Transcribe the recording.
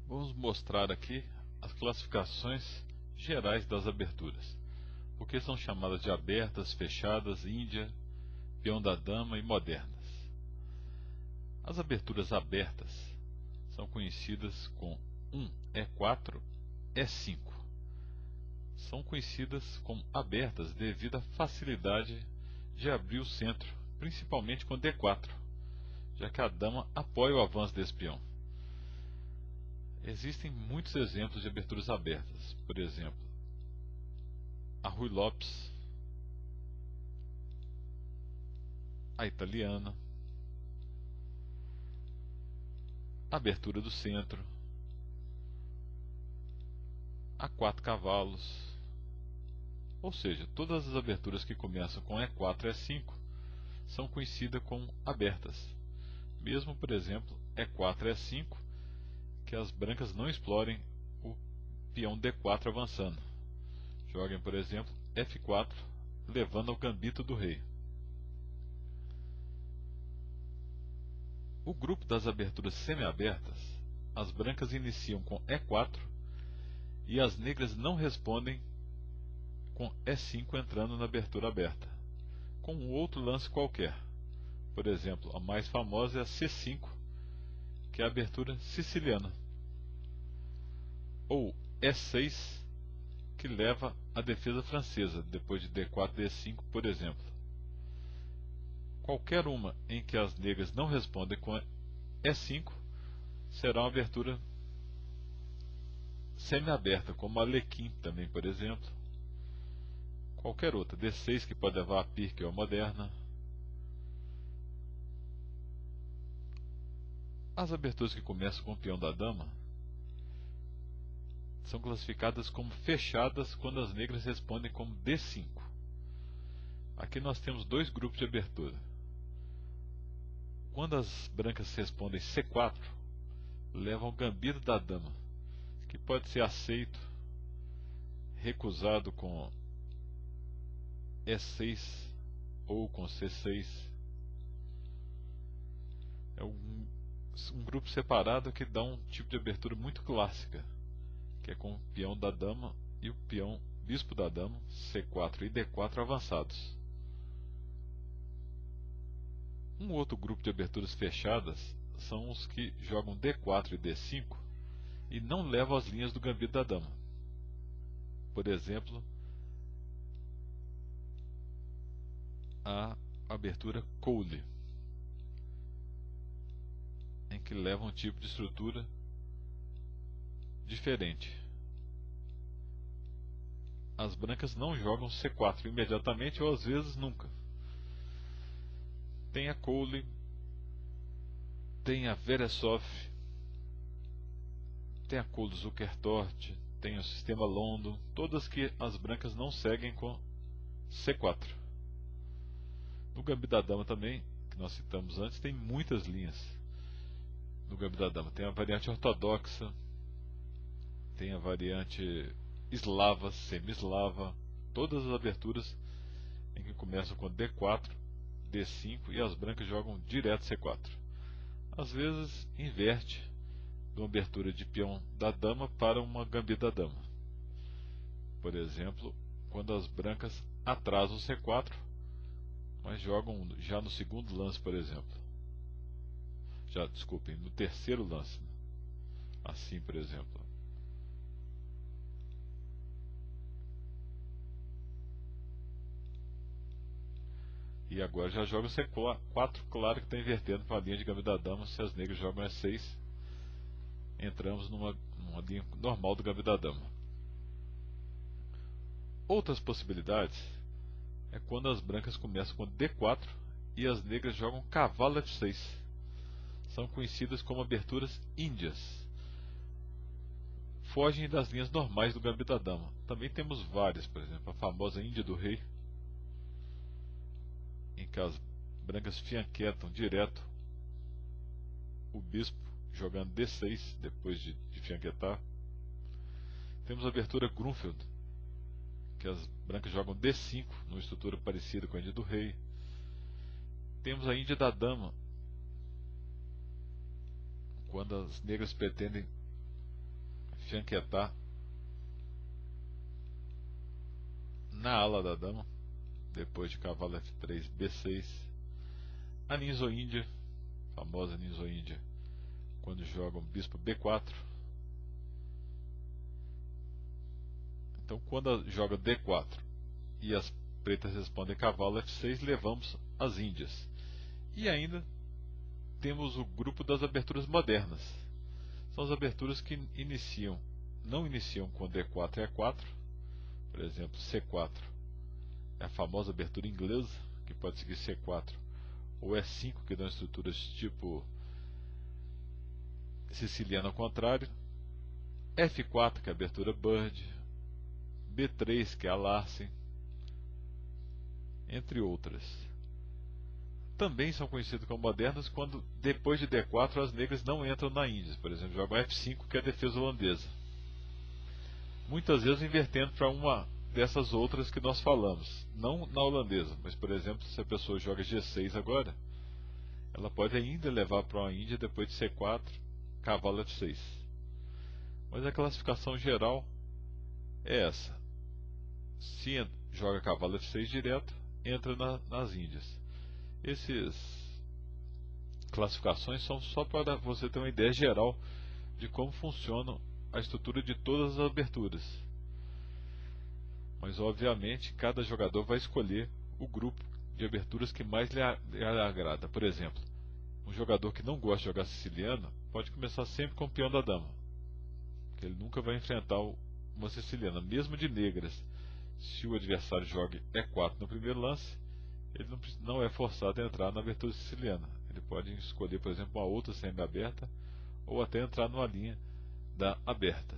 Vamos mostrar aqui as classificações gerais das aberturas, porque são chamadas de abertas, fechadas, índia, peão da dama e modernas. As aberturas abertas são conhecidas com E4, E5. São conhecidas como abertas devido à facilidade de abrir o centro, principalmente com D4, já que a dama apoia o avanço desse peão. Existem muitos exemplos de aberturas abertas, por exemplo, a Ruy Lopes, a italiana, a abertura do centro, a 4 cavalos, ou seja, todas as aberturas que começam com E4 e E5 são conhecidas como abertas, mesmo, por exemplo, E4 e E5, que as brancas não explorem o peão D4 avançando. Joguem, por exemplo, F4, levando ao gambito do rei. O grupo das aberturas semi-abertas, as brancas iniciam com E4 e as negras não respondem com E5 entrando na abertura aberta, com um outro lance qualquer. Por exemplo, a mais famosa é a C5, que é a abertura siciliana, ou E6, que leva à defesa francesa, depois de D4 e D5, por exemplo. Qualquer uma em que as negras não respondem com E5 será uma abertura semi-aberta, como a Alekhine também, por exemplo. Qualquer outra, D6, que pode levar a Pirque ou a moderna. As aberturas que começam com o peão da dama são classificadas como fechadas quando as negras respondem como D5. Aqui nós temos dois grupos de abertura. Quando as brancas respondem C4, levam o gambito da dama, que pode ser aceito, recusado com E6 ou com C6. É um grupo separado que dá um tipo de abertura muito clássica, que é com o peão da dama e o peão bispo da dama, C4 e D4 avançados. Um outro grupo de aberturas fechadas são os que jogam D4 e D5 e não levam as linhas do gambito da dama. Por exemplo, a abertura Cole, em que leva um tipo de estrutura diferente. As brancas não jogam C4 imediatamente ou às vezes nunca. Tem a Cole, tem a Veresov, tem a Cole Zukertort, tem o sistema London, todas que as brancas não seguem com C4. No gambito da dama também, que nós citamos antes, tem muitas linhas. No gambito da dama tem a variante ortodoxa, tem a variante eslava, semi-eslava, todas as aberturas em que começam com D4, D5 e as brancas jogam direto C4. Às vezes inverte de uma abertura de peão da dama para uma gambito da dama. Por exemplo, quando as brancas atrasam C4, mas jogam já no segundo lance, por exemplo. Desculpem, no terceiro lance. Assim, por exemplo. E agora já joga C4, claro que está invertendo para a linha de gambito da dama. Se as negras jogam E6, entramos numa linha normal do gambito da dama. Outras possibilidades é quando as brancas começam com D4 e as negras jogam cavalo F6. São conhecidas como aberturas índias. Fogem das linhas normais do gambito da dama. Também temos várias, por exemplo, a famosa Índia do Rei, em que as brancas fianquetam direto o bispo, jogando D6 depois de fianquetar. Temos a abertura Grunfeld, que as brancas jogam D5, numa estrutura parecida com a Índia do Rei. Temos a Índia da Dama, quando as negras pretendem fianquetar na ala da dama, depois de cavalo F3, B6. A ninzoíndia, famosa ninzoíndia, quando jogam bispo B4. Então, quando joga D4 e as pretas respondem cavalo F6, levamos as índias. E ainda temos o grupo das aberturas modernas. São as aberturas que não iniciam com D4 e E4. Por exemplo, C4 é a famosa abertura inglesa, que pode seguir C4 ou E5, que dão estruturas tipo siciliana ao contrário. F4, que é a abertura Bird. B3, que é a Larsen, entre outras. Também são conhecidos como modernas quando, depois de D4, as negras não entram na Índia. Por exemplo, jogam F5, que é a defesa holandesa. Muitas vezes invertendo para uma dessas outras que nós falamos. Não na holandesa, mas, por exemplo, se a pessoa joga G6 agora, ela pode ainda levar para uma Índia depois de C4, cavalo F6. Mas a classificação geral é essa. Se joga cavalo F6 direto, entra nas Índias. Essas classificações são só para você ter uma ideia geral de como funciona a estrutura de todas as aberturas. Mas obviamente cada jogador vai escolher o grupo de aberturas que mais lhe agrada. Por exemplo, um jogador que não gosta de jogar siciliano pode começar sempre com o peão da dama, porque ele nunca vai enfrentar uma siciliana, mesmo de negras. Se o adversário joga E4 no primeiro lance, ele não é forçado a entrar na abertura siciliana. Ele pode escolher, por exemplo, uma outra semi-aberta ou até entrar numa linha da aberta.